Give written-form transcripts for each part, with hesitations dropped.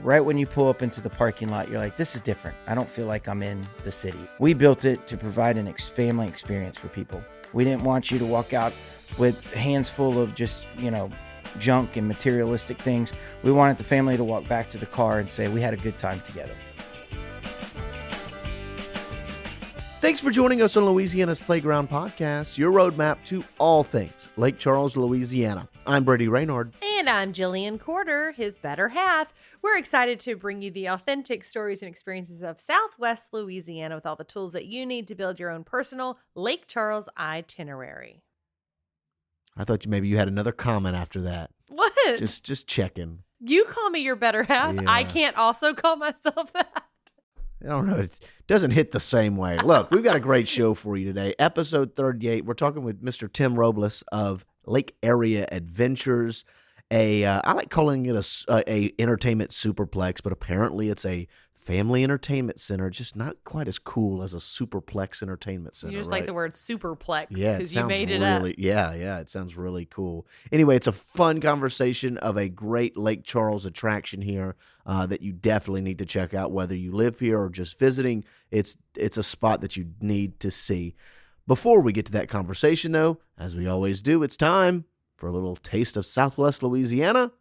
Right when you pull up into the parking lot, you're like, this is different. I don't feel like I'm in the city. We built it to provide an family experience for people. We didn't want you to walk out with hands full of just, junk and materialistic things. We wanted the family to walk back to the car and say, we had a good time together. Thanks for joining us on Louisiana's Playground Podcast, your roadmap to all things Lake Charles, Louisiana. I'm Brady Raynard. And I'm Jillian Corder, his better half. We're excited to bring you the authentic stories and experiences of Southwest Louisiana with all the tools that you need to build your own personal Lake Charles itinerary. I thought maybe you had another comment after that. What? Just checking. You call me your better half. Yeah. I can't also call myself that. I don't know. It doesn't hit the same way. Look, we've got a great show for you today. Episode 38. We're talking with Mr. Tim Robles of Lake Area Adventures. I like calling it a entertainment superplex, but apparently it's a family entertainment center, just not quite as cool as a superplex entertainment center. You just right? like the word superplex Yeah, because you made it up. Yeah, it sounds really cool. Anyway, it's a fun conversation of a great Lake Charles attraction here that you definitely need to check out, whether you live here or just visiting. It's a spot that you need to see. Before we get to that conversation, though, as we always do, it's time for a little taste of Southwest Louisiana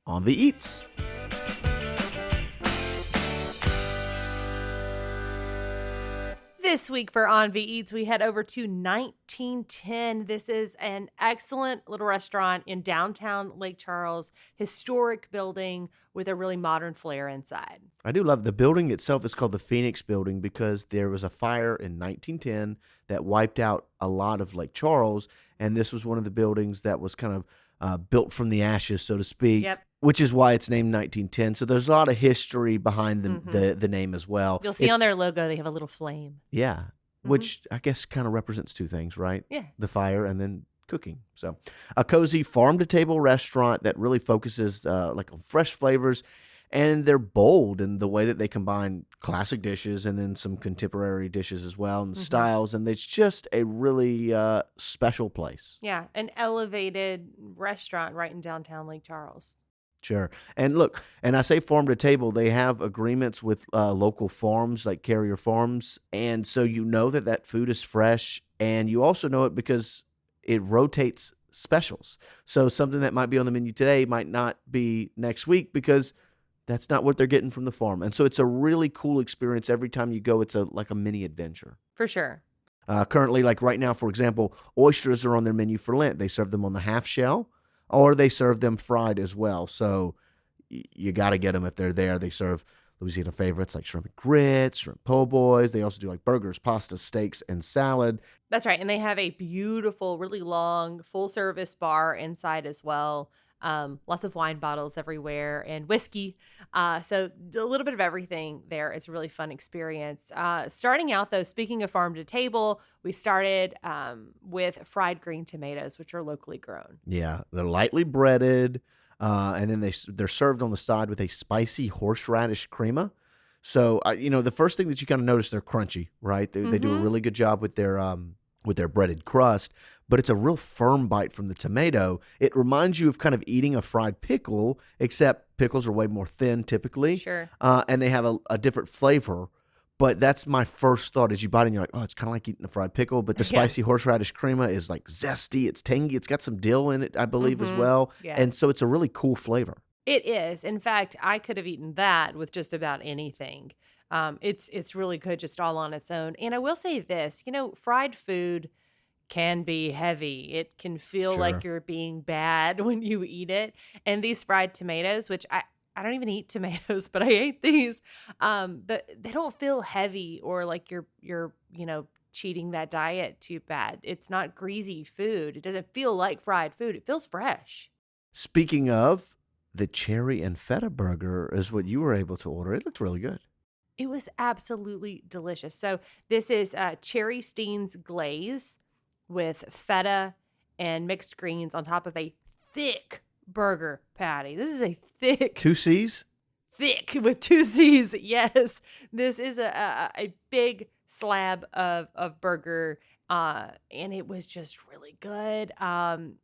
on the Eats. This week for On V Eats, we head over to 1910. This is an excellent little restaurant in downtown Lake Charles, historic building with a really modern flair inside. I do love the building itself. Is called the Phoenix Building because there was a fire in 1910 that wiped out a lot of Lake Charles, and this was one of the buildings that was kind of built from the ashes, so to speak. Yep. Which is why it's named 1910. So there's a lot of history behind the name as well. You'll see on their logo, they have a little flame. Yeah, which I guess kind of represents two things, right? Yeah. The fire and then cooking. So a cozy farm-to-table restaurant that really focuses on fresh flavors, and they're bold in the way that they combine classic dishes and then some contemporary dishes as well and styles. And it's just a really special place. Yeah, an elevated restaurant right in downtown Lake Charles. Sure. And look, and I say farm to table, they have agreements with local farms like Carrier Farms. And so you know that food is fresh. And you also know it because it rotates specials. So something that might be on the menu today might not be next week because that's not what they're getting from the farm. And so it's a really cool experience every time you go. It's like a mini adventure. For sure. Currently, like right now, for example, oysters are on their menu for Lent. They serve them on the half shell. Or they serve them fried as well. So you got to get them if they're there. They serve Louisiana favorites like shrimp and grits, shrimp po' boys. They also do like burgers, pasta, steaks, and salad. That's right. And they have a beautiful, really long, full-service bar inside as well. Lots of wine bottles everywhere and whiskey. So a little bit of everything there. It's a really fun experience. Starting out, though, speaking of farm to table, we started with fried green tomatoes, which are locally grown. Yeah, they're lightly breaded, and then they're served on the side with a spicy horseradish crema. So, the first thing that you kind of notice, they're crunchy, right? They do a really good job with their breaded crust, but it's a real firm bite from the tomato. It reminds you of kind of eating a fried pickle, except pickles are way more thin typically. Sure. And they have a different flavor. But that's my first thought as you bite it and you're like, oh, it's kind of like eating a fried pickle. But the spicy horseradish crema is like zesty. It's tangy. It's got some dill in it, I believe, as well. Yeah. And so it's a really cool flavor. It is. In fact, I could have eaten that with just about anything. It's really good just all on its own. And I will say this, fried food can be heavy. It can feel like you're being bad when you eat it. And these fried tomatoes, which I don't even eat tomatoes, but I ate these. They don't feel heavy or like you're cheating that diet too bad. It's not greasy food. It doesn't feel like fried food. It feels fresh. Speaking of, the cherry and feta burger is what you were able to order. It looked really good. It was absolutely delicious. So this is cherry Steen's glaze with feta and mixed greens on top of a thick burger patty. This is a thick. 2 C's? Thick with 2 C's. Yes. This is a big slab of burger. And it was just really good.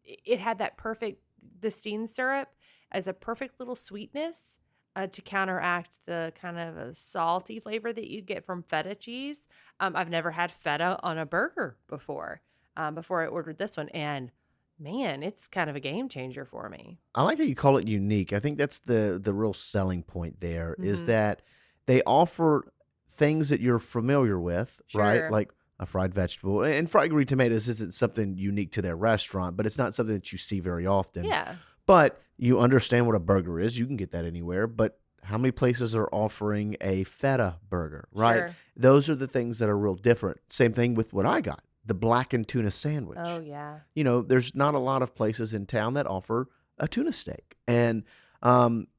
It had that perfect, the Steen syrup as a perfect little sweetness. to counteract the kind of a salty flavor that you get from feta cheese. I've never had feta on a burger before I ordered this one. And man, it's kind of a game changer for me. I like how you call it unique. I think that's the real selling point there is Hmm. that they offer things that you're familiar with, right? Sure. Like a fried vegetable. And fried green tomatoes isn't something unique to their restaurant, but it's not something that you see very often. Yeah. But you understand what a burger is. You can get that anywhere. But how many places are offering a feta burger, right? Sure. Those are the things that are real different. Same thing with what I got, the blackened tuna sandwich. Oh, yeah. There's not a lot of places in town that offer a tuna steak, and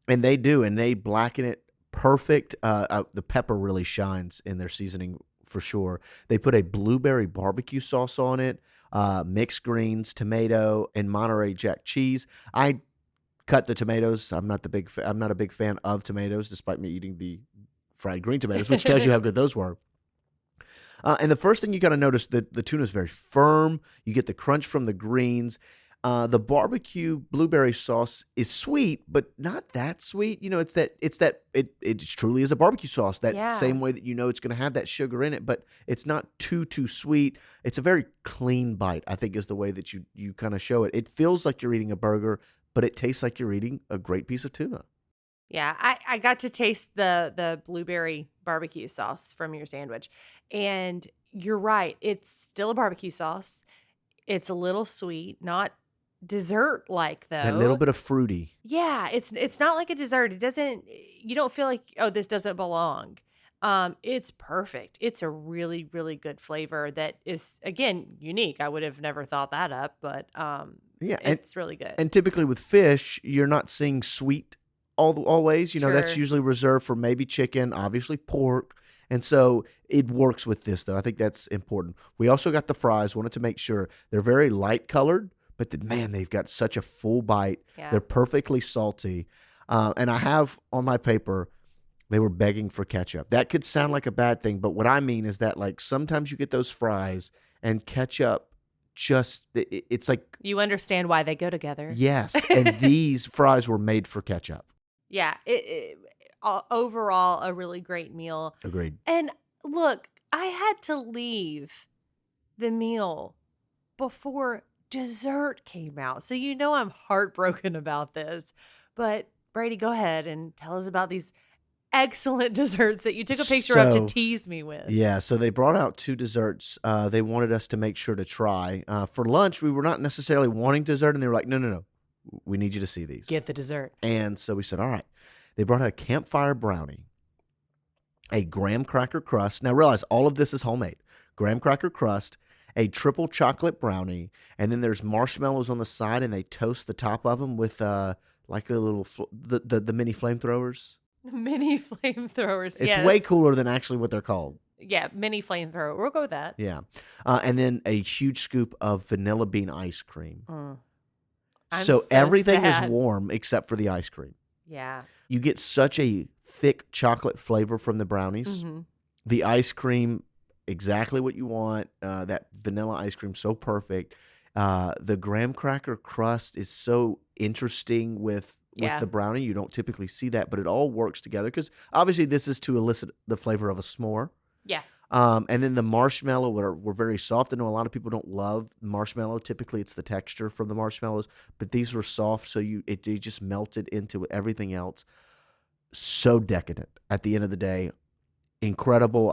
they do, and they blacken it perfect. The pepper really shines in their seasoning for sure. They put a blueberry barbecue sauce on it, mixed greens, tomato, and Monterey Jack cheese. I cut the tomatoes. I'm not a big fan of tomatoes, despite me eating the fried green tomatoes, which tells you how good those were. And the first thing you got to notice that the tuna is very firm. You get the crunch from the greens. The barbecue blueberry sauce is sweet, but not that sweet. It truly is a barbecue sauce. That Yeah. same way that it's going to have that sugar in it, but it's not too sweet. It's a very clean bite, I think, is the way that you kind of show it. It feels like you're eating a burger, but it tastes like you're eating a great piece of tuna. Yeah, I got to taste the blueberry barbecue sauce from your sandwich. And you're right. It's still a barbecue sauce. It's a little sweet, not dessert like That little though. bit of fruity. Yeah, it's not like a dessert. It doesn't You don't feel like, oh, this doesn't belong. It's perfect. It's a really, really good flavor that is again unique. I would have never thought that up, but Yeah, it's really good. and typically with fish, you're not seeing sweet always. That's Sure. usually reserved for maybe chicken, obviously pork. And so it works with this, though. I think that's important. We also got the fries. Wanted to make sure they're very light colored, but man, they've got such a full bite. Yeah. They're perfectly salty. And I have on my paper, they were begging for ketchup. That could sound like a bad thing, but what I mean is that like sometimes you get those fries and ketchup it's like, You understand why they go together. yes. And these fries were made for ketchup. Yeah, overall a really great meal. Agreed. And look, I had to leave the meal before dessert came out. So I'm heartbroken about this. But Brady, go ahead and tell us about these excellent desserts that you took a picture of to So, tease me with. yeah, so they brought out two desserts. They wanted us to make sure to try. For lunch, we were not necessarily wanting dessert, and they were like, no. We need you to see these. Get the dessert. And so we said, all right. They brought out a campfire brownie, a graham cracker crust. Now realize all of this is homemade. Graham cracker crust, a triple chocolate brownie, and then there's marshmallows on the side, and they toast the top of them with like a little the mini flamethrowers. Mini flamethrowers. It's Yes. way cooler than actually what they're called. Yeah, mini flamethrower. We'll go with that. Yeah. And then a huge scoop of vanilla bean ice cream. I'm So so everything is sad. warm except for the ice cream. Yeah. You get such a thick chocolate flavor from the brownies. Hmm. The ice cream, exactly what you want. That vanilla ice cream, so perfect. The graham cracker crust is so interesting with Yeah. the brownie. You don't typically see that, but it all works together because obviously this is to elicit the flavor of a s'more. Yeah. And then the marshmallow were very soft. I know a lot of people don't love marshmallow. Typically, it's the texture from the marshmallows, but these were soft, so they just melted into everything else. So decadent at the end of the day. Incredible.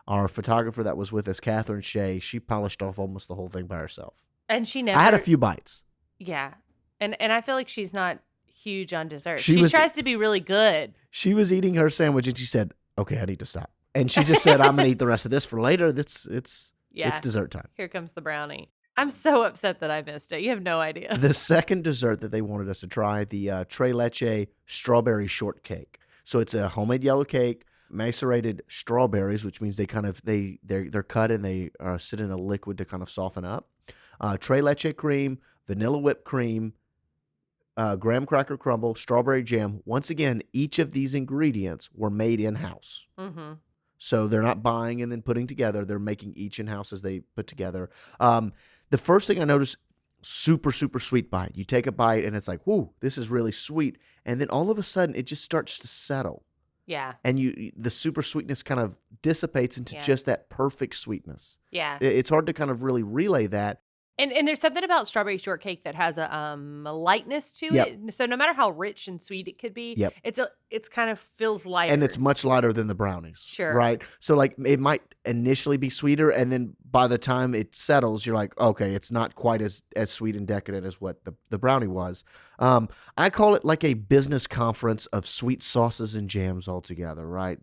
Our photographer that was with us, Catherine Shea, she polished off almost the whole thing by herself. And she never. I had a few bites. Yeah. And I feel like she's not huge on dessert. She She was- tries to be really good. She was eating her sandwich and she said, "Okay, I need to stop." And she just said, "I'm gonna eat the rest of this for later. It's Yeah. dessert time." Here comes the brownie. I'm so upset that I missed it. You have no idea. The second dessert that they wanted us to try, the Tres Leche strawberry shortcake. So it's a homemade yellow cake, macerated strawberries, which means they're cut and they sit in a liquid to kind of soften up. Tres Leche cream, vanilla whipped cream, graham cracker crumble, strawberry jam. Once again, each of these ingredients were made in-house. Mm-hmm. So they're not buying and then putting together. They're making each in-house as they put together. The first thing I noticed, super, super sweet bite. You take a bite and it's like, whoo, this is really sweet. And then all of a sudden it just starts to settle. Yeah. And the super sweetness kind of dissipates into Yeah. just that perfect sweetness. Yeah. It's hard to kind of really relay that. And there's something about strawberry shortcake that has a lightness to Yep. it. So no matter how rich and sweet it could be, Yep. it's kind of feels lighter. And it's much lighter than the brownies. Sure. Right? So like it might initially be sweeter, and then by the time it settles, you're like, okay, it's not quite as sweet and decadent as what the brownie was. I call it like a business conference of sweet sauces and jams all together, right?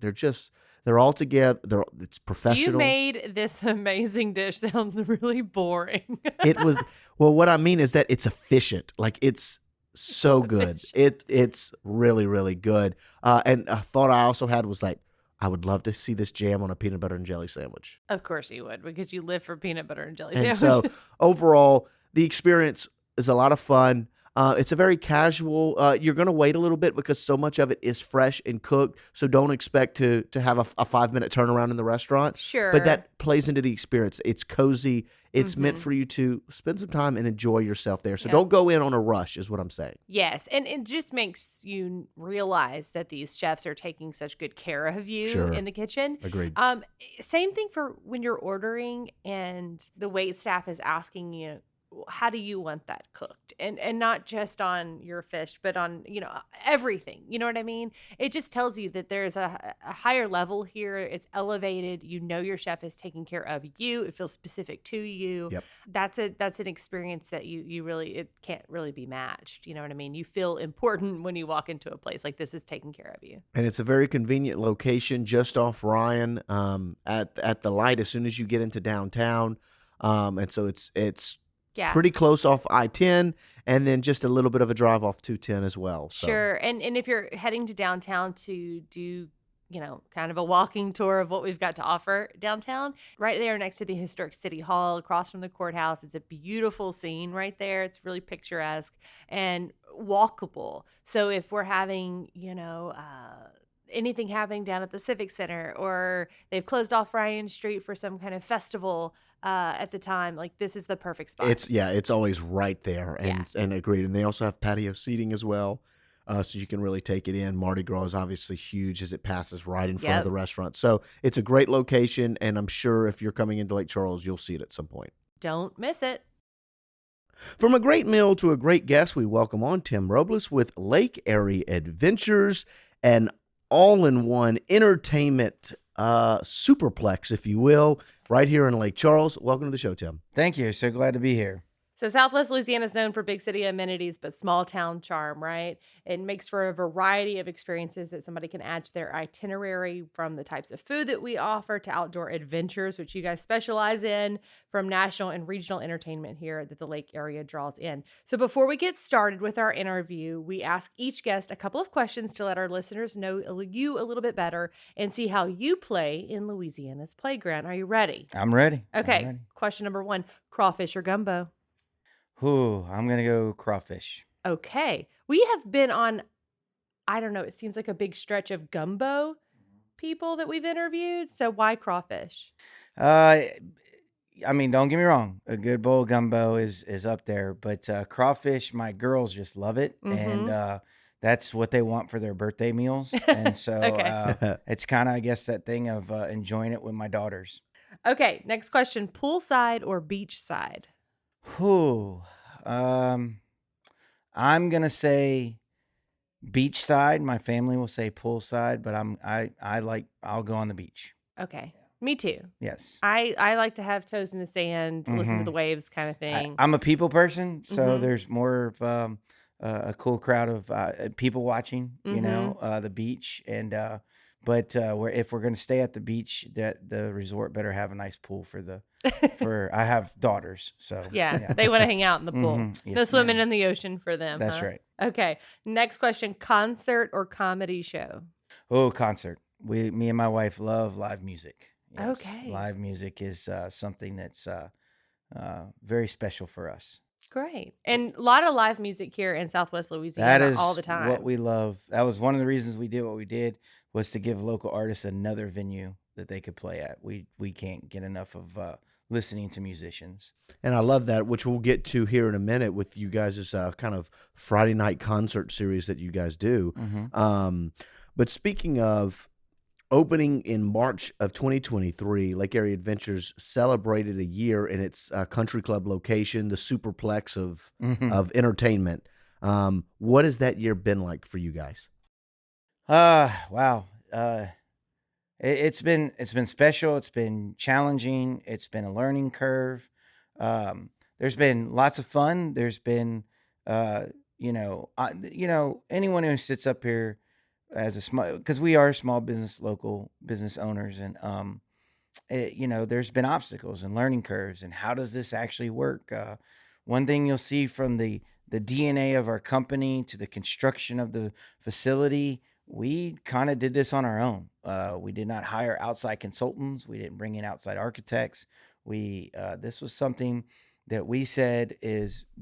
They're all together. It's professional. You made this amazing dish sound really boring. It was, well, what I mean is that it's efficient. Like it's so good. It's really, really good. And a thought I also had was like, I would love to see this jam on a peanut butter and jelly sandwich. Of course you would, because you live for peanut butter and jelly And sandwiches. so overall, the experience is a lot of fun. It's a very casual, you're going to wait a little bit because so much of it is fresh and cooked. So don't expect to have a 5-minute turnaround in the restaurant. Sure. But that plays into the experience. It's cozy. It's meant Mhm. for you to spend some time and enjoy yourself there. So Yeah. don't go in on a rush is what I'm saying. Yes, and it just makes you realize that these chefs are taking such good care of you Sure. in the kitchen. Agreed. Same thing for when you're ordering and the wait staff is asking you, how do you want that cooked? And not just on your fish, but on, everything. You know what I mean? It just tells you that there's a higher level here. It's elevated. You know your chef is taking care of you. It feels specific to you. Yep. That's an experience that you really, it can't really be matched. You know what I mean? You feel important when you walk into a place like this is taking care of you. And it's a very convenient location just off Ryan at the light as soon as you get into downtown. And so it's Yeah. pretty close off I-10 and then just a little bit of a drive off 210 as well. So. Sure. And if you're heading to downtown to do, kind of a walking tour of what we've got to offer downtown, right there next to the historic city hall, across from the courthouse, it's a beautiful scene right there. It's really picturesque and walkable. So if we're having, anything happening down at the Civic Center, or they've closed off Ryan Street for some kind of festival at the time, like this is the perfect spot. It's always right there, Yeah. and agreed. And they also have patio seating as well, so you can really take it in. Mardi Gras is obviously huge as it passes right in front of Yep. the restaurant. So it's a great location, and I'm sure if you're coming into Lake Charles, you'll see it at some point. Don't miss it. From a great meal to a great guest, we welcome on Tim Robles with Lake Erie Adventures, an all-in-one entertainment superplex, if you will, right here in Lake Charles. Welcome to the show, Tim. Thank you. So glad to be here. So Southwest Louisiana is known for big city amenities, but small town charm, right? It makes for a variety of experiences that somebody can add to their itinerary, from the types of food that we offer to outdoor adventures, which you guys specialize in, from national and regional entertainment here that the Lake area draws in. So before we get started with our interview, we ask each guest a couple of questions to let our listeners know you a little bit better and see how you play in Louisiana's playground. Are you ready? I'm ready. I'm Okay. ready. Question number 1, crawfish or gumbo? Ooh, I'm going to go crawfish. Okay. We have been on, I don't know, it seems like a big stretch of gumbo people that we've interviewed. So why crawfish? I mean, don't get me wrong. A good bowl of gumbo is up there, but crawfish, my girls just love it. And that's what they want for their birthday meals. And so Okay. it's kind of, I guess, that thing of enjoying it with my daughters. Okay. Next question, poolside or beachside? Whew. I'm gonna say beachside. My family will say poolside, but I'll go on the beach. Okay. Me too. Yes. I like to have toes in the sand, listen to the waves kind of thing. I'm a people person, so Mhm. there's more of a cool crowd of people watching. The beach, and but if we're gonna stay at the beach, that the resort better have a nice pool for I have daughters, so Yeah. They want to hang out in the pool. Mhm. No Yes, swimming ma'am. in the ocean for them. That's huh? right. Okay. Next question, concert or comedy show? Oh, concert. Me and my wife love live music. Yes. Okay. Live music is something that's very special for us. Great. And a lot of live music here in Southwest That Louisiana is all the time. what we love. That was one of the reasons we did what we did, was to give local artists another venue that they could play at. We can't get enough of listening to musicians. And I love that, which we'll get to here in a minute with you guys' kind of Friday night concert series that you guys do. But speaking of opening in March of 2023, Lake Area Adventures celebrated a year in its country club location, the superplex of entertainment. What has that year been like for you guys? Wow. It's been special. It's been challenging. It's been a learning curve. There's been lots of fun. There's been, anyone who sits up here as a small, because we are small business, local business owners, and there's been obstacles and learning curves, and how does this actually work? One thing you'll see from the DNA of our company to the construction of the facility, we kind of did this on our own. We did not hire outside consultants. We didn't bring in outside architects. This was something that we said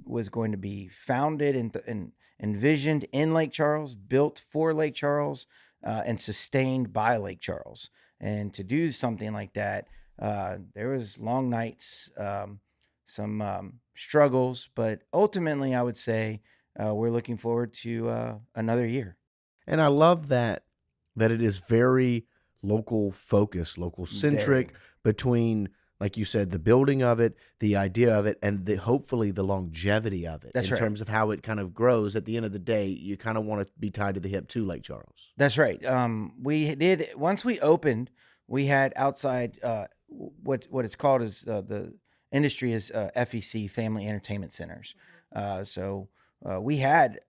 was going to be founded and envisioned in Lake Charles, built for Lake Charles, and sustained by Lake Charles. And to do something like that, there was long nights, some struggles, but ultimately, I would say we're looking forward to another year. And I love that it is very local focused, local centric, between, like you said, the building of it, the idea of it, and hopefully the longevity of it. That's in right. terms of how it kind of grows. At the end of the day, you kind of want to be tied to the hip to Lake Charles. That's right. We did, once we opened, we had outside what it's called is the industry is FEC, Family Entertainment Centers. So we had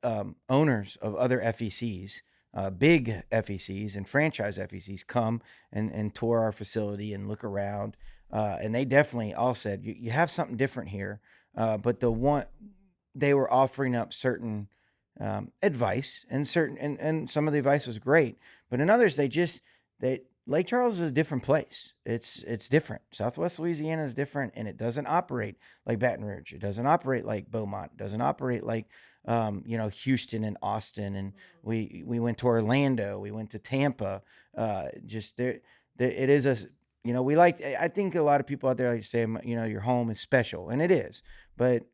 owners of other FECs, big FECs and franchise FECs come and tour our facility and look around. And they definitely all said, you have something different here. But they were offering up certain advice, and some of the advice was great. But in others, Lake Charles is a different place. It's different. Southwest Louisiana is different, and it doesn't operate like Baton Rouge. It doesn't operate like Beaumont. It doesn't operate like Houston and Austin. And we went to Orlando. We went to Tampa. It is we like. I think a lot of people out there like to say, your home is special, and it is. But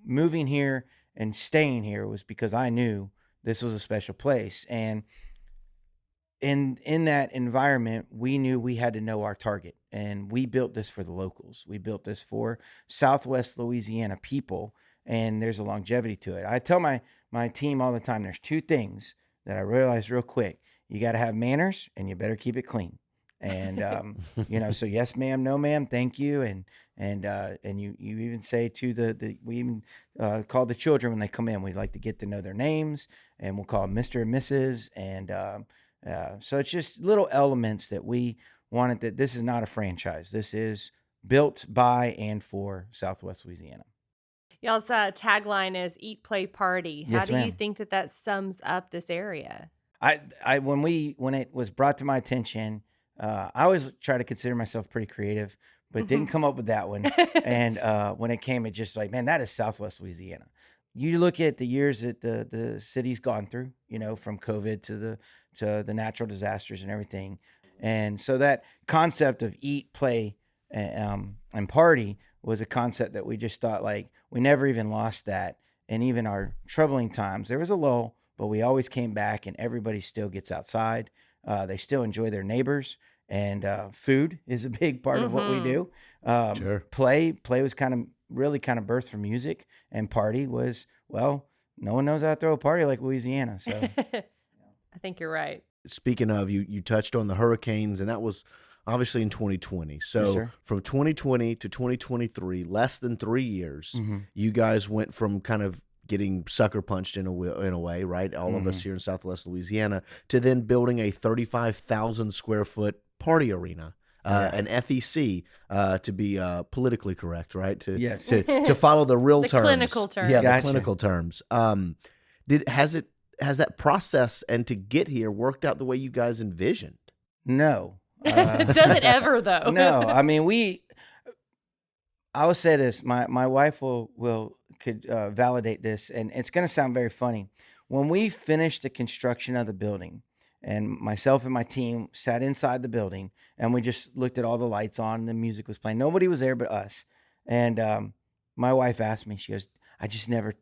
moving here and staying here was because I knew this was a special place, and in that environment, we knew we had to know our target, and we built this for the locals. We built this for Southwest Louisiana people, and there's a longevity to it. I tell my team all the time, there's two things that I realized real quick. You got to have manners, and you better keep it clean. And so yes, ma'am, no, ma'am, thank you, and you even say to we even call the children when they come in. We like to get to know their names, and we'll call them Mr. and Mrs. And so it's just little elements that we wanted. That this is not a franchise. This is built by and for Southwest Louisiana. Y'all's tagline is "Eat, Play, Party." How Yes, do you ma'am. think that sums up this area? When it was brought to my attention, I always try to consider myself pretty creative, but didn't come up with that one. And when it came, it just like, man, that is Southwest Louisiana. You look at the years that the city's gone through, from COVID to the natural disasters and everything. And so that concept of eat, play, and party was a concept that we just thought, like, we never even lost that. And even our troubling times, there was a lull, but we always came back, and everybody still gets outside. They still enjoy their neighbors, and food is a big part of what we do. Sure. Play was really birthed from music, and party was, well, no one knows how to throw a party like Louisiana. So I think you're right. Speaking of, you touched on the hurricanes, and that was obviously in 2020. So Yes, sir. from 2020 to 2023, less than 3 years, you guys went from kind of getting sucker punched in a way, right? All of us here in Southwest Louisiana, to then building a 35,000 square foot party arena, an FEC, to be politically correct, right? Yes. To follow the real The terms, clinical terms. yeah, Gotcha. the clinical terms. Has that process and to get here worked out the way you guys envisioned? No. Does it ever though? No. I mean, I will say this. My wife could validate this, and it's going to sound very funny. When we finished the construction of the building, and myself and my team sat inside the building, and we just looked at all the lights on, and the music was playing. Nobody was there but us. And my wife asked me, she goes, I never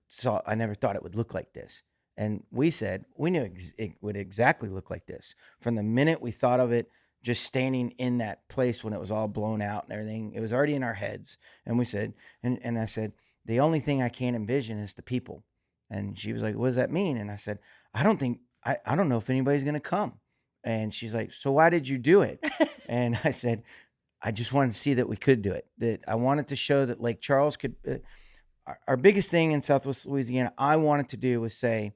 thought it would look like this. And we said, we knew it would exactly look like this. From the minute we thought of it, just standing in that place when it was all blown out and everything, it was already in our heads. And we said, and I said, the only thing I can't envision is the people. And she was like, what does that mean? And I said, I don't know if anybody's going to come. And she's like, so why did you do it? And I said, I just wanted to see that we could do it, that I wanted to show that Lake Charles could. Our biggest thing in Southwest Louisiana, I wanted to do was say,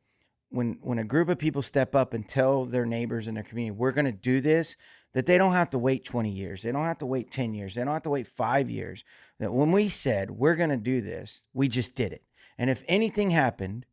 when a group of people step up and tell their neighbors in their community, we're going to do this, that they don't have to wait 20 years. They don't have to wait 10 years. They don't have to wait 5 years. That when we said, we're going to do this, we just did it. And if anything happened,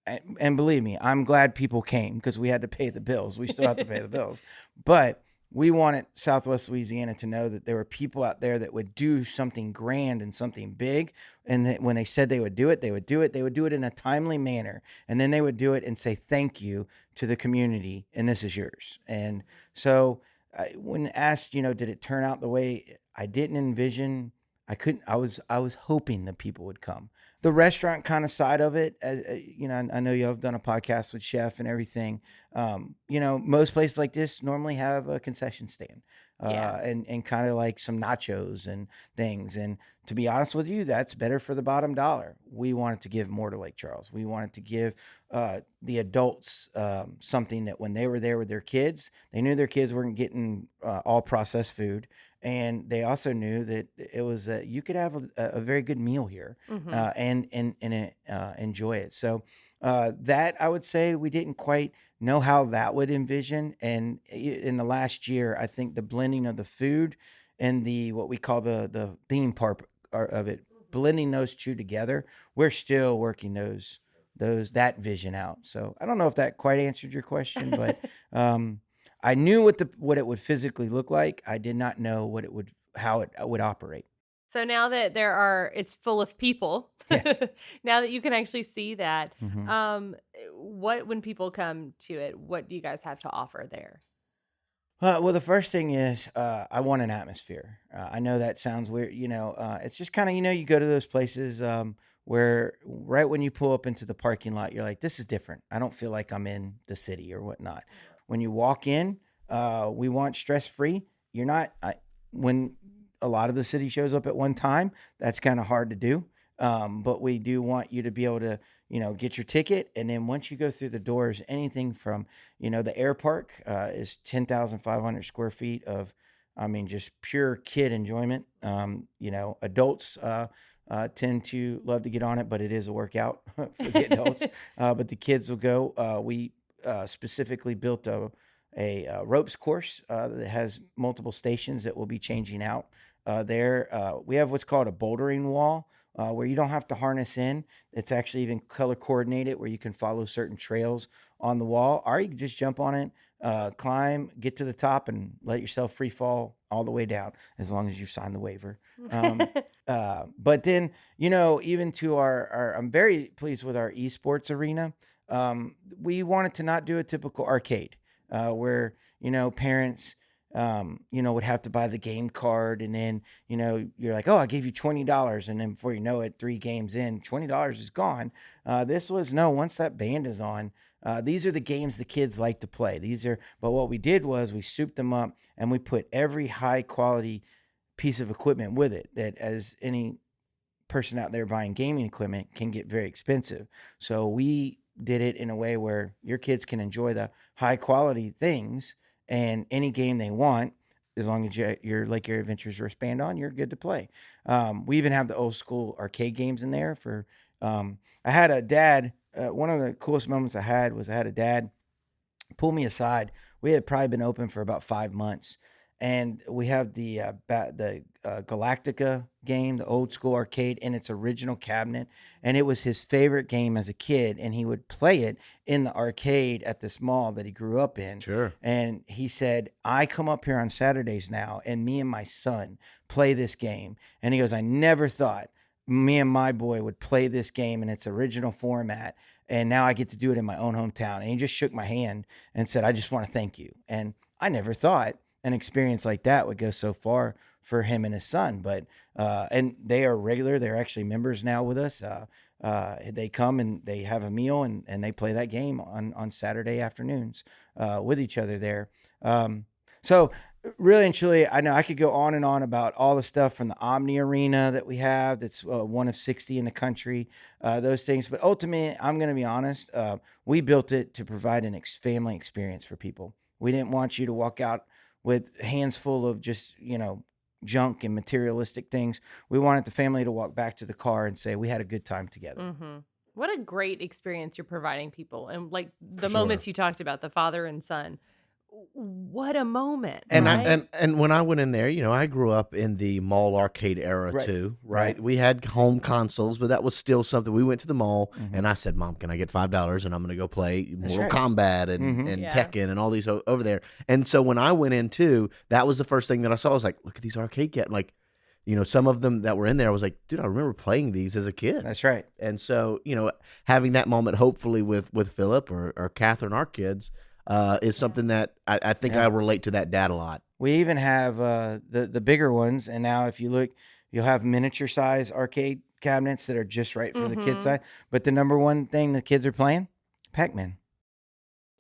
and believe me, I'm glad people came because we had to pay the bills. We still have to pay the bills. But we wanted Southwest Louisiana to know that there were people out there that would do something grand and something big. And that when they said they would do it, they would do it. They would do it in a timely manner. And then they would do it and say thank you to the community. And this is yours. And so when asked, did it turn out the way I didn't envision? I was hoping that people would come. The restaurant kind of side of it, I know you have done a podcast with Chef and everything. Most places like this normally have a concession stand, and kind of like some nachos and things. And to be honest with you, that's better for the bottom dollar. We wanted to give more to Lake Charles. We wanted to give the adults something that when they were there with their kids, they knew their kids weren't getting all processed food. And they also knew that it was you could have a very good meal here and enjoy it. So that I would say we didn't quite know how that would envision. And in the last year, I think the blending of the food and the what we call the theme part of it, blending those two together, we're still working that vision out. So I don't know if that quite answered your question, but I knew what it would physically look like. I did not know how it would operate. So now that it's full of people, Yes. now that you can actually see that, Mhm. when people come to it, what do you guys have to offer there? Well, the first thing is I want an atmosphere. I know that sounds weird. It's just kind of, you go to those places where right when you pull up into the parking lot, you're like, this is different. I don't feel like I'm in the city or whatnot. When you walk in, we want stress-free. You're not, when a lot of the city shows up at one time, that's kind of hard to do. But we do want you to be able to, get your ticket. And then once you go through the doors, anything from, the airpark is 10,500 square feet of, just pure kid enjoyment. Adults tend to love to get on it, but it is a workout for the adults. But the kids will go. We specifically built a ropes course that has multiple stations that will be changing out there. We have what's called a bouldering wall where you don't have to harness in. It's actually even color coordinated where you can follow certain trails on the wall, or you can just jump on it, climb, get to the top, and let yourself free fall all the way down as long as you sign the waiver. But then, even to I'm very pleased with our esports arena. We wanted to not do a typical arcade where, parents, would have to buy the game card and then, you're like, oh, I gave you $20. And then before you know it, 3 games in, $20 is gone. This was once that band is on, these are the games the kids like to play. But what we did was we souped them up and we put every high quality piece of equipment with it that as any person out there buying gaming equipment can get very expensive. So we did it in a way where your kids can enjoy the high quality things and any game they want, as long as your Lake Area Adventures wristband on, you're good to play. We even have the old school arcade games in there I had a dad, one of the coolest moments I had a dad pull me aside. We had probably been open for about 5 months. And we have the Galactica game, the old school arcade in its original cabinet. And it was his favorite game as a kid. And he would play it in the arcade at this mall that he grew up in. Sure. And he said, I come up here on Saturdays now and me and my son play this game. And he goes, I never thought me and my boy would play this game in its original format and now I get to do it in my own hometown. And he just shook my hand and said, I just want to thank you. And I never thought an experience like that would go so far for him and his son. But and they are regular. They're actually members now with us. They come and they have a meal, and they play that game on Saturday afternoons with each other there. So really and truly, I know I could go on and on about all the stuff from the Omni Arena that we have. That's one of 60 in the country, those things. But ultimately, I'm going to be honest. We built it to provide an family experience for people. We didn't want you to walk out with hands full of just, junk and materialistic things. We wanted the family to walk back to the car and say, we had a good time together. Mm-hmm. What a great experience you're providing people. And like the Sure. moments you talked about, the father and son, what a moment. And right? and when I went in there, I grew up in the mall arcade era Right. too, Right. right? We had home consoles, but that was still something. We went to the mall, Mhm. and I said, "Mom, can I get $5 and I'm going to go play That's Mortal right. Kombat and Mhm. and Yeah. Tekken and all these over there?" And so when I went in too, that was the first thing that I saw. I was like, "Look at these arcade games!" Like, some of them that were in there, I was like, "Dude, I remember playing these as a kid." That's right. And so, having that moment, hopefully with Philip or Catherine, our kids, is something that I think Yeah. I relate to that dad a lot. We even have the bigger ones, and now if you look, you'll have miniature size arcade cabinets that are just right for the kid Mhm. size. But the number one thing the kids are playing, Pac-Man.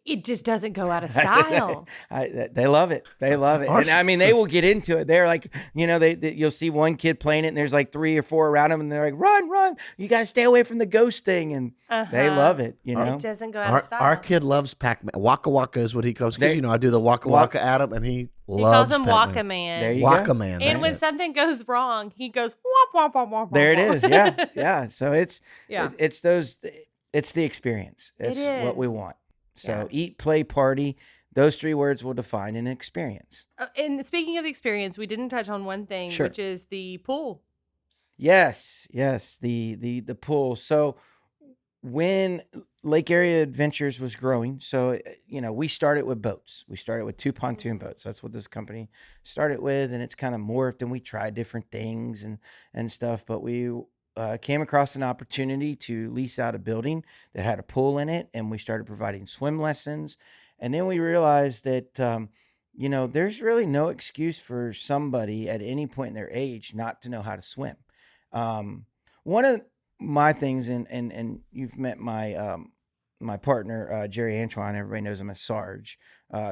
It just doesn't go out of style. They love it. They love it. Our- And I mean, they will get into it. They're like, they you'll see one kid playing it, and there's like 3 or 4 around them, and they're like, run. You got to stay away from the ghost thing. And they Uh-huh. love it, It doesn't go out of Our, style. our kid loves Pac-Man. Waka Waka is what he calls, because There- I do the Waka Waka at him, and he He calls loves him Pac-Man. Waka Man. There you Waka go. Man. And That's when it. something goes wrong, he goes womp womp womp womp. There it womp. is. Yeah. Yeah. So it's Yeah. it's the experience. It's what we is. want. So Yeah. eat, play, party. Those 3 words will define an experience. And speaking of the experience, we didn't touch on one thing, Sure. which is the pool. Yes, the pool. So when Lake Area Adventures was growing, so we started with boats. We started with 2 pontoon boats. That's what this company started with, and it's kind of morphed. And we tried different things and stuff. But we came across an opportunity to lease out a building that had a pool in it, and we started providing swim lessons. And then we realized that there's really no excuse for somebody at any point in their age not to know how to swim. One of my things, and you've met my partner Jerry Antoine. Everybody knows him as Sarge.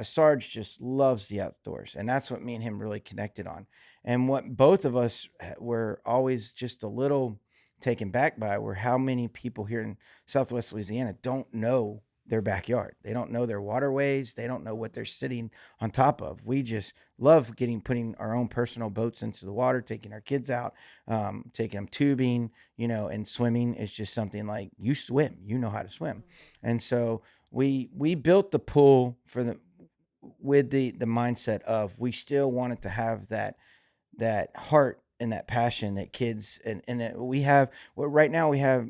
Sarge just loves the outdoors, and that's what me and him really connected on. And what both of us were always just a little taken back by were how many people here in Southwest Louisiana don't know their backyard. They don't know their waterways. They don't know what they're sitting on top of. We just love putting our own personal boats into the water, taking our kids out, taking them tubing, and swimming is just something like you swim, know how to swim. And so we built the pool with the mindset of we still wanted to have that heart and that passion that kids we have. Well, right now we have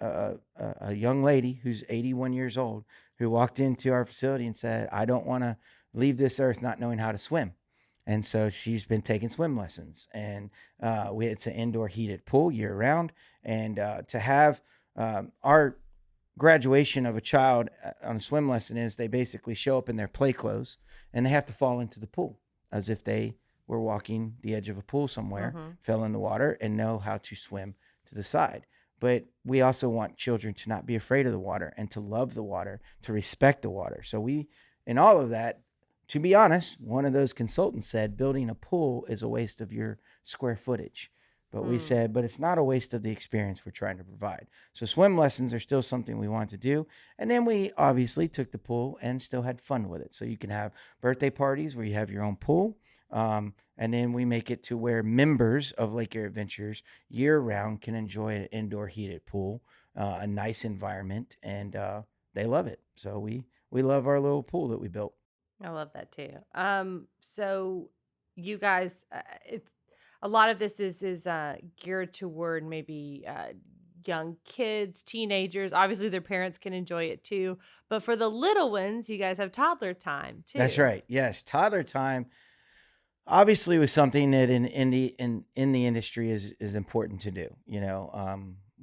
a young lady who's 81 years old who walked into our facility and said, I don't want to leave this earth not knowing how to swim. And so she's been taking swim lessons, and it's an indoor heated pool year round. And to have our graduation of a child on a swim lesson is they basically show up in their play clothes and they have to fall into the pool as if they were walking the edge of a pool somewhere, fell in the water, and know how to swim to the side. But we also want children to not be afraid of the water and to love the water, to respect the water. So in all of that, to be honest, one of those consultants said building a pool is a waste of your square footage. But we said, but it's not a waste of the experience we're trying to provide. So swim lessons are still something we want to do. And then we obviously took the pool and still had fun with it. So you can have birthday parties where you have your own pool. And then we make it to where members of Lake Area Adventures year round can enjoy an indoor heated pool, a nice environment, and they love it. So we love our little pool that we built. I love that too. So you guys, it's a lot of this is geared toward maybe young kids, teenagers. Obviously, their parents can enjoy it too. But for the little ones, you guys have toddler time too. That's right. Yes, toddler time obviously was something that in the industry is important to do.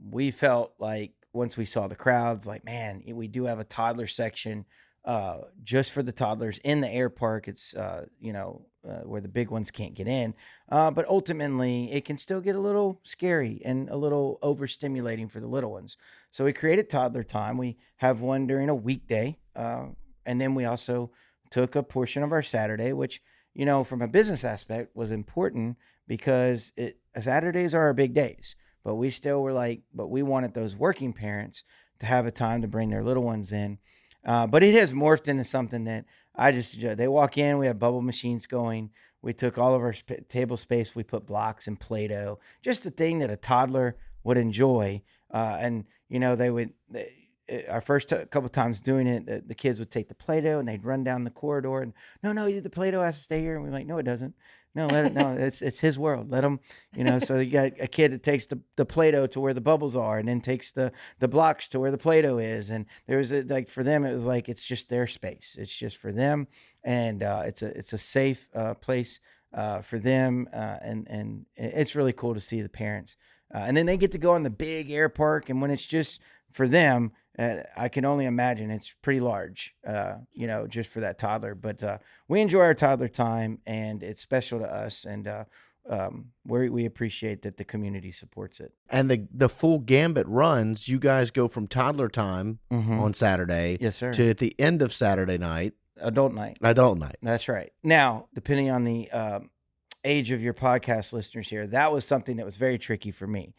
We felt like once we saw the crowds, like, man, we do have a toddler section just for the toddlers in the air park. It's, where the big ones can't get in. But ultimately, it can still get a little scary and a little overstimulating for the little ones. So we created toddler time. We have one during a weekday. And then we also took a portion of our Saturday, which, from a business aspect was important because Saturdays are our big days. But we still were like, but we wanted those working parents to have a time to bring their little ones in. But it has morphed into something that they walk in, we have bubble machines going. We took all of our table space. We put blocks and Play-Doh, just the thing that a toddler would enjoy. Our first couple times doing it, the kids would take the Play-Doh and they'd run down the corridor and no, the Play-Doh has to stay here. And we're like, no, it doesn't. No, it's his world. Let him, so you got a kid that takes the Play-Doh to where the bubbles are and then takes the blocks to where the Play-Doh is. And there was for them, it was like, it's just their space. It's just for them. And it's a safe place for them. And it's really cool to see the parents. And then they get to go on the big air park. And when it's just for them, I can only imagine it's pretty large, just for that toddler. But we enjoy our toddler time, and it's special to us. And we appreciate that the community supports it. And the full gambit runs. You guys go from toddler time on Saturday, yes, sir, to at the end of Saturday night, adult night. That's right. Now, depending on the age of your podcast listeners here, that was something that was very tricky for me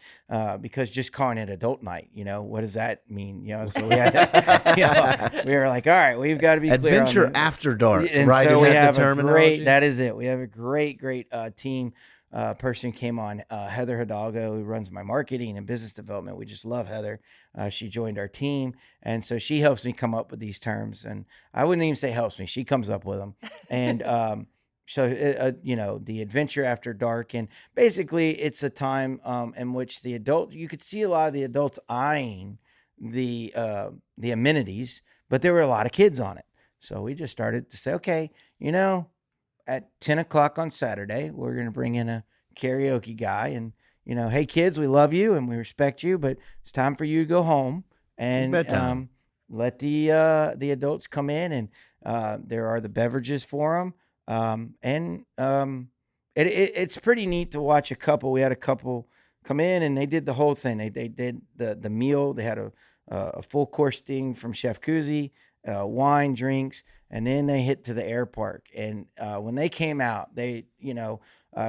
because just calling it adult night, what does that mean? So we had, we were like, all right, we've got to be clear. Adventure after dark, and right? So we have that is it. We have a great team person came on, Heather Hidalgo, who runs my marketing and business development. We just love Heather. She joined our team, and so she helps me come up with these terms. And I wouldn't even say helps me; she comes up with them. And so, the adventure after dark, and basically it's a time in which you could see a lot of the adults eyeing the amenities, but there were a lot of kids on it. So we just started to say, okay, at 10 o'clock on Saturday, we're going to bring in a karaoke guy and, hey kids, we love you and we respect you, but it's time for you to go home and let the adults come in, and there are the beverages for them. It's pretty neat to watch a couple. We had a couple come in and they did the whole thing. They did the meal. They had a full course thing from Chef Kuzi, wine, drinks, and then they hit to the air park. And when they came out,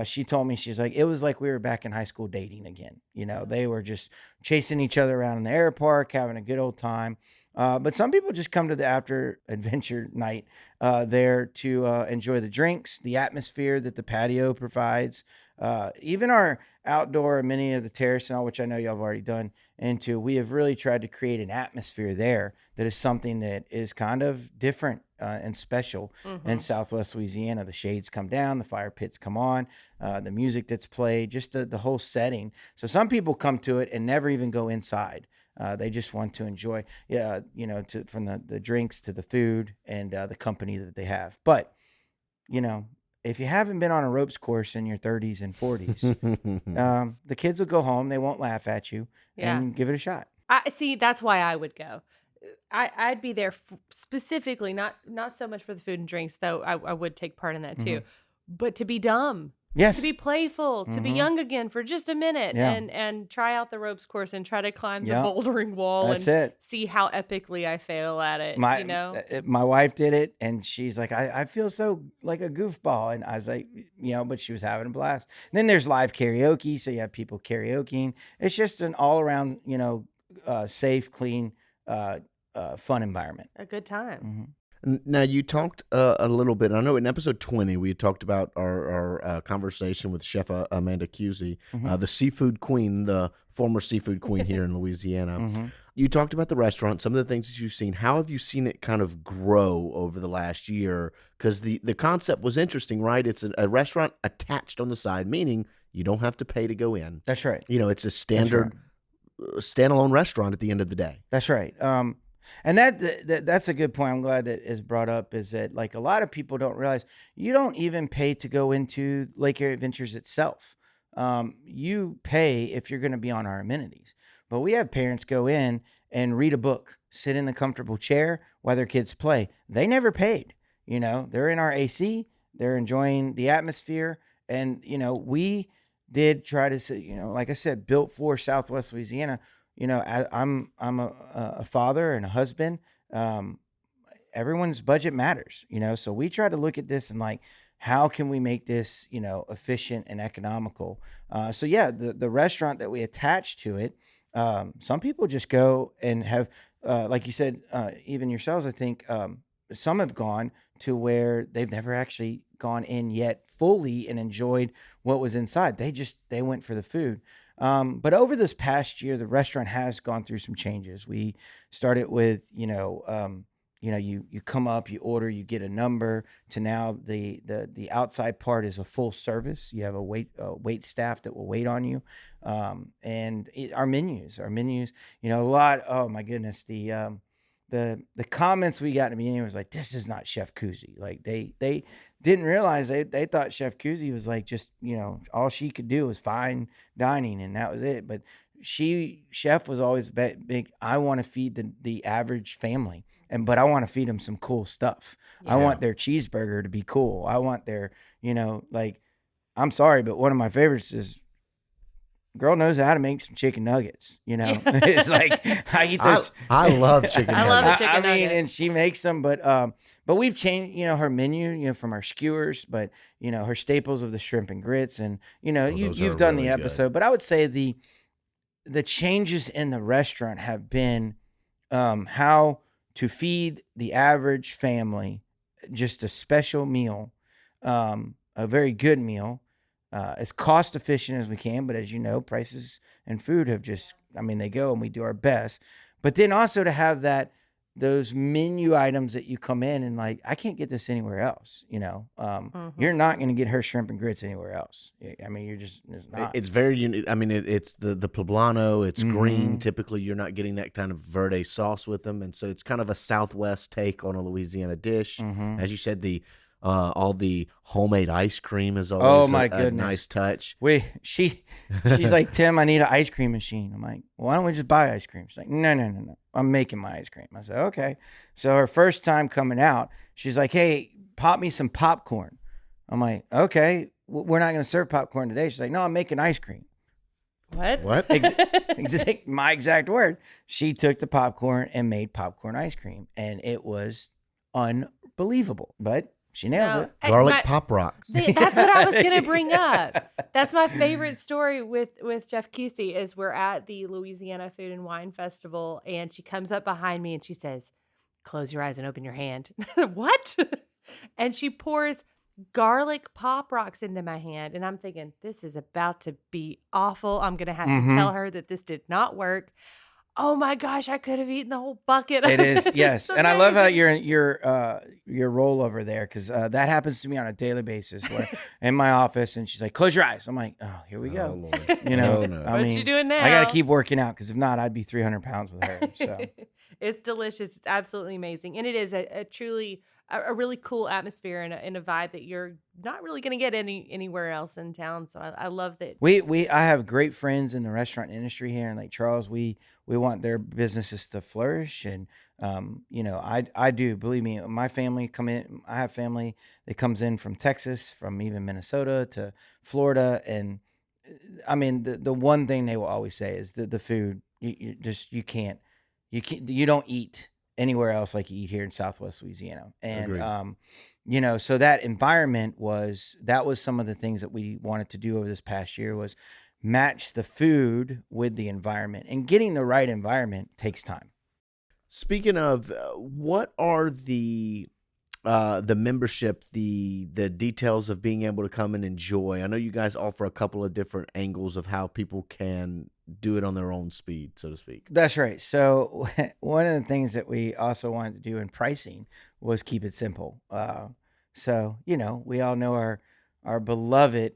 she told me, she's like, it was like we were back in high school dating again. They were just chasing each other around in the air park, having a good old time. But some people just come to the after adventure night there to enjoy the drinks, the atmosphere that the patio provides, even our outdoor, many of the terrace and all, which I know y'all have already done into. We have really tried to create an atmosphere there that is something that is kind of different and special in Southwest Louisiana. The shades come down, the fire pits come on, the music that's played, just the whole setting. So some people come to it and never even go inside. They just want to enjoy, from the drinks to the food and the company that they have. But, if you haven't been on a ropes course in your 30s and 40s, the kids will go home. They won't laugh at you and give it a shot. I see. That's why I would go. I'd be there specifically, not so much for the food and drinks, though I would take part in that too, but to be dumb. Yes. To be playful, to be young again for just a minute and try out the ropes course and try to climb the bouldering wall see how epically I fail at it. My wife did it and she's like, I feel so like a goofball. And I was like, but she was having a blast. And then there's live karaoke. So you have people karaokeing. It's just an all around, safe, clean, fun environment. A good time. Now, you talked a little bit, I know in episode 20, we talked about our conversation with Chef Amanda Cusey, the seafood queen, the former seafood queen here in Louisiana. You talked about the restaurant, some of the things that you've seen. How have you seen it kind of grow over the last year? Because the concept was interesting, right? It's a restaurant attached on the side, meaning you don't have to pay to go in. That's right. It's a standard standalone restaurant at the end of the day. That's right. And that's a good point. I'm glad that is brought up, is that like a lot of people don't realize you don't even pay to go into Lake Area Adventures itself. You pay if you're going to be on our amenities. But we have parents go in and read a book, sit in the comfortable chair while their kids play. They never paid. They're in our AC, they're enjoying the atmosphere. And, we did try to, like I said, built for Southwest Louisiana. I'm a father and a husband. Everyone's budget matters, so we try to look at this and like, how can we make this, efficient and economical? So yeah, the restaurant that we attach to it, some people just go and have, like you said, even yourselves, I think, some have gone to where they've never actually gone in yet fully and enjoyed what was inside. They went for the food. But over this past year, the restaurant has gone through some changes. We started with, you come up, you order, you get a number, to now the outside part is a full service. You have a wait staff that will wait on you. And our menus, a lot. Oh my goodness. The comments we got in the beginning was like, this is not Chef Kuzi. Like they didn't realize they thought Chef Kuzi was like, just, all she could do was fine dining and that was it. But Chef was always big. I want to feed the average family. But I want to feed them some cool stuff. Yeah. I want their cheeseburger to be cool. I want their, I'm sorry, but one of my favorites is, girl knows how to make some chicken nuggets. It's like, I eat those. I love chicken nuggets. I love a chicken nugget. And she makes them, but we've changed, her menu, from our skewers, but her staples of the shrimp and grits, and you've done really the episode, good. But I would say the changes in the restaurant have been how to feed the average family just a special meal, a very good meal, as cost efficient as we can. But as you know, prices and food have they go, and we do our best. But then also to have those menu items that you come in and like, I can't get this anywhere else. You're not going to get her shrimp and grits anywhere else. You're just, it's not. It's very unique. It's the poblano. It's green. Typically, you're not getting that kind of verde sauce with them, and so it's kind of a Southwest take on a Louisiana dish. As you said, all the homemade ice cream is always a nice touch. She's like, Tim, I need an ice cream machine. I'm like, why don't we just buy ice cream? She's like, no. I'm making my ice cream. I said, okay. So her first time coming out, she's like, hey, pop me some popcorn. I'm like, okay, we're not going to serve popcorn today. She's like, no, I'm making ice cream. What? My exact word. She took the popcorn and made popcorn ice cream, and it was unbelievable. But she nails it. Garlic pop rocks. That's what I was going to bring up. That's my favorite story with Chef Kusi is we're at the Louisiana Food and Wine Festival, and she comes up behind me and she says, close your eyes and open your hand. What? And she pours garlic pop rocks into my hand. And I'm thinking, this is about to be awful. I'm going to have to tell her that this did not work. Oh my gosh, I could have eaten the whole bucket. It is, yes. And I love how your roll over there, because that happens to me on a daily basis. Where in my office, and she's like, "Close your eyes." I'm like, "Oh, here we go." Lord. No. What's she doing now? I got to keep working out, because if not, I'd be 300 pounds with her. So it's delicious. It's absolutely amazing, and it is a truly a really cool atmosphere and a vibe that you're not really going to get anywhere else in town. So I love that. I have great friends in the restaurant industry here in Lake Charles. We want their businesses to flourish, and I do, believe me. My family come in. I have family that comes in from Texas, from even Minnesota to Florida, and the one thing they will always say is the food. You don't eat anywhere else like you eat here in Southwest Louisiana. And, so that environment was some of the things that we wanted to do over this past year, was match the food with the environment, and getting the right environment takes time. Speaking of, what are the membership, the details of being able to come and enjoy? I know you guys offer a couple of different angles of how people can do it on their own speed, so to speak. That's right. So one of the things that we also wanted to do in pricing was keep it simple. We all know our beloved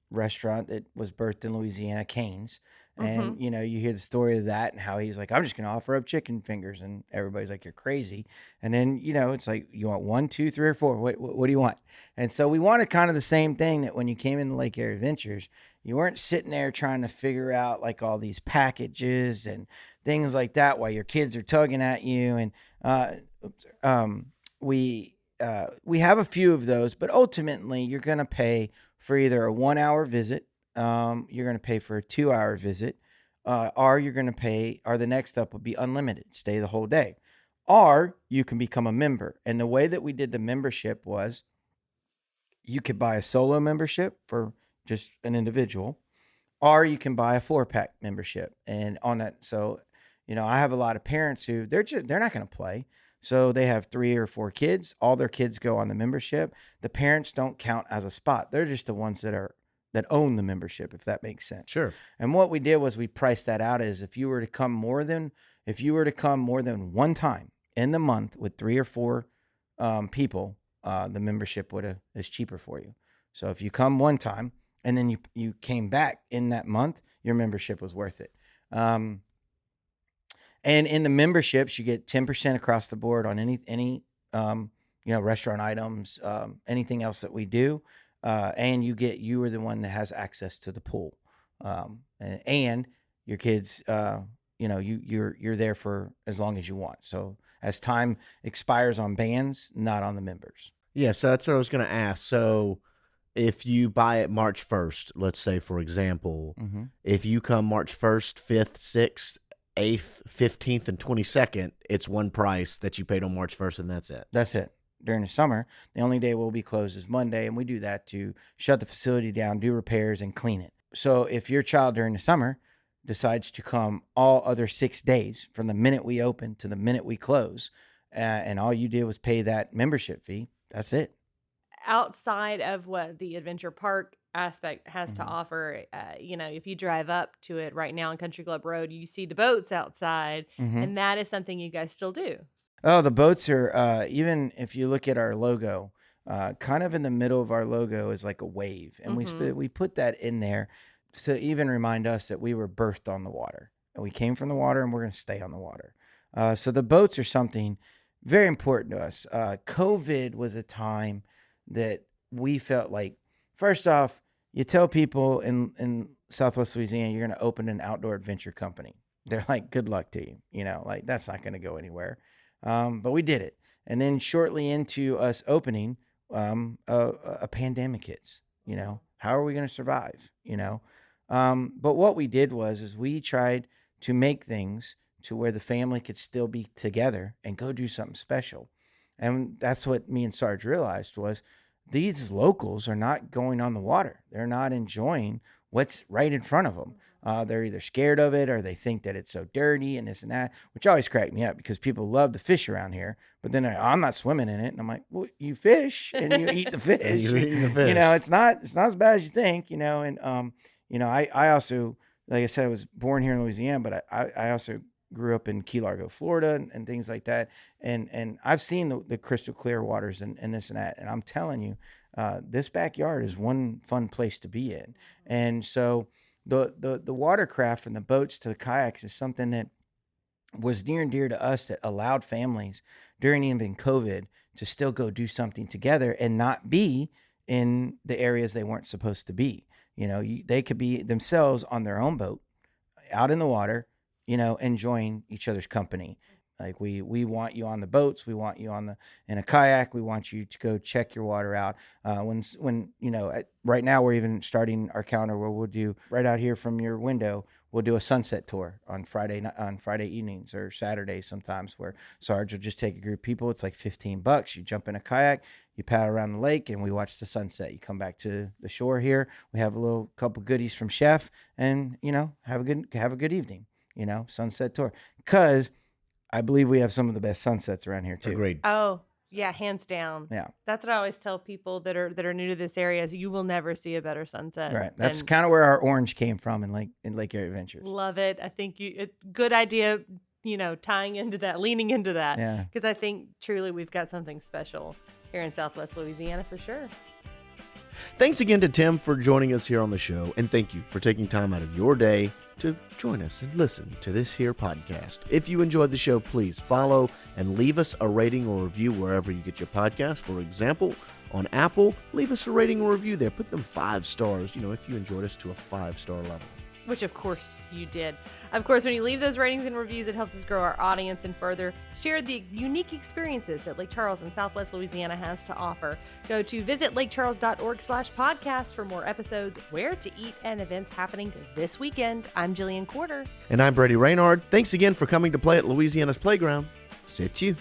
restaurant that was birthed in Louisiana, Cane's. And, you hear the story of that and how he's like, I'm just going to offer up chicken fingers. And everybody's like, you're crazy. And then, it's like, you want 1, 2, 3, or 4? What do you want? And so we wanted kind of the same thing, that when you came into Lake Area Adventures, You weren't sitting there trying to figure out like all these packages and things like that while your kids are tugging at you. And we have a few of those, but ultimately you're going to pay for either a 1 hour visit, you're going to pay for a 2 hour visit, or you're going to pay, or the next up would be unlimited, stay the whole day. Or you can become a member. And the way that we did the membership was you could buy a solo membership for just an individual, or you can buy a 4-pack membership. And on that, so, I have a lot of parents who they're not going to play. So they have 3 or 4 kids. All their kids go on the membership. The parents don't count as a spot. They're just the ones that own the membership, if that makes sense. Sure. And what we did was we priced that out as if you were to come more than one time in the month with 3 or 4 people, the membership is cheaper for you. So if you come one time and then you came back in that month, your membership was worth it. And in the memberships, you get 10% across the board on any restaurant items, anything else that we do. And you are the one that has access to the pool. And your kids, you're there for as long as you want. So as time expires on bands, not on the members. Yeah, so that's what I was going to ask. So if you buy it March 1st, let's say, for example, if you come March 1st, 5th, 6th, 8th, 15th, and 22nd, it's one price that you paid on March 1st, and that's it. That's it. During the summer, the only day we'll be closed is Monday, and we do that to shut the facility down, do repairs, and clean it. So if your child during the summer decides to come all other 6 days from the minute we open to the minute we close, and all you did was pay that membership fee, that's it. Outside of what the adventure park aspect has to offer, if you drive up to it right now on Country Club Road, you see the boats outside, and that is something you guys still do. Oh, the boats are, even if you look at our logo, kind of in the middle of our logo is like a wave. And we put that in there to even remind us that we were birthed on the water. And we came from the water and we're going to stay on the water. So the boats are something very important to us. COVID was a time that we felt like, first off, you tell people in Southwest Louisiana, you're going to open an outdoor adventure company. They're like, good luck to you. Like that's not going to go anywhere. But we did it. And then shortly into us opening, a pandemic hits, how are we going to survive, but what we did is we tried to make things to where the family could still be together and go do something special. And that's what me and Sarge realized was these locals are not going on the water. They're not enjoying what's right in front of them. They're either scared of it or they think that it's so dirty and this and that, which always cracked me up because people love to fish around here. But then I'm not swimming in it. And I'm like, well, you fish and you eat the fish. You're eating the fish. It's not as bad as you think, and, I also, like I said, I was born here in Louisiana, but I also grew up in Key Largo, Florida and things like that. And I've seen the crystal clear waters and this and that. And I'm telling you, this backyard is one fun place to be in. And so the watercraft and the boats to the kayaks is something that was near and dear to us that allowed families during even COVID to still go do something together and not be in the areas they weren't supposed to be. They could be themselves on their own boat out in the water, enjoying each other's company. Like we want you on the boats. We want you in a kayak. We want you to go check your water out. Right now we're even starting our calendar where we'll do right out here from your window. We'll do a sunset tour on Friday evenings or Saturdays sometimes where Sarge will just take a group of people. It's like $15. You jump in a kayak, you paddle around the lake, and we watch the sunset. You come back to the shore here. We have a couple goodies from Chef, and have a good evening. Sunset tour, because I believe we have some of the best sunsets around here too. Agreed. Oh, yeah, hands down. Yeah. That's what I always tell people that are new to this area is you will never see a better sunset. Right. That's kind of where our orange came from in Lake Erie Adventures. Love it. I think good idea, tying into that, leaning into that. Yeah. Because I think truly we've got something special here in Southwest Louisiana for sure. Thanks again to Tim for joining us here on the show, and thank you for taking time out of your day to join us and listen to this here podcast. If you enjoyed the show, please follow and leave us a rating or review wherever you get your podcast. For example, On Apple, leave us a rating or review there. Put them 5 stars, if you enjoyed us to a 5-star level. Which, of course, you did. Of course, when you leave those ratings and reviews, it helps us grow our audience and further share the unique experiences that Lake Charles and Southwest Louisiana has to offer. Go to visitlakecharles.org/podcast for more episodes, where to eat, and events happening this weekend. I'm Jillian Corder. And I'm Brady Raynard. Thanks again for coming to play at Louisiana's Playground. C'est you.